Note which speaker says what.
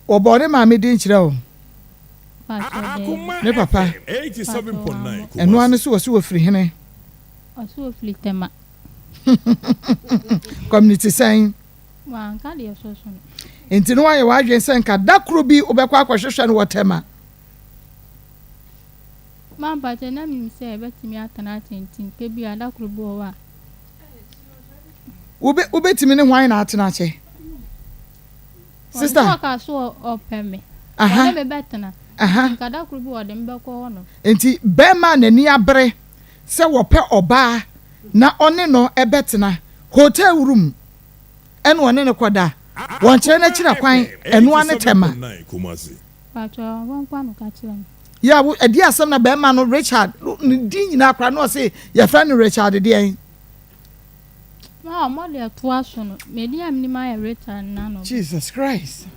Speaker 1: Obone maame din kyerɛ wo.
Speaker 2: Akoma
Speaker 1: Ne papa.
Speaker 2: 87.9.
Speaker 1: Eno ane so wo firi hene.
Speaker 3: Oso firi tema.
Speaker 1: Community sign.
Speaker 3: Wa nka de so so.
Speaker 1: Enti no waye wadwen sɛ nka dakro bi obekwa akɔhwehwɛ no wɔtema.
Speaker 3: Man ba je na mi se betimi atana tentin ke bi adakro bi wo wa.
Speaker 1: Ubetimi ne hwan na atena akyɛ. Sister.
Speaker 3: Ka so opeme.
Speaker 1: Aha.
Speaker 3: Me betena.
Speaker 1: Aha.
Speaker 3: Nka adakro bi wo de mbekɔ ho no.
Speaker 1: Enti bema nani abere sɛ wɔpɛ ɔbaa na ɔne no ebetena hotel room ɛna ɔne ne kɔda. Wɔnkyerɛ na kyira kwan ɛno ane tema.
Speaker 3: Pacho won kwa no ka kyerɛ me.
Speaker 1: Ya wo edi asɛm na bema no Richard ne din nyina akra no ɔse ya fa no Richard de ɛn.
Speaker 3: Ma mo le to aso no. Me di am ni ma ya Richard na no.
Speaker 1: Jesus Christ.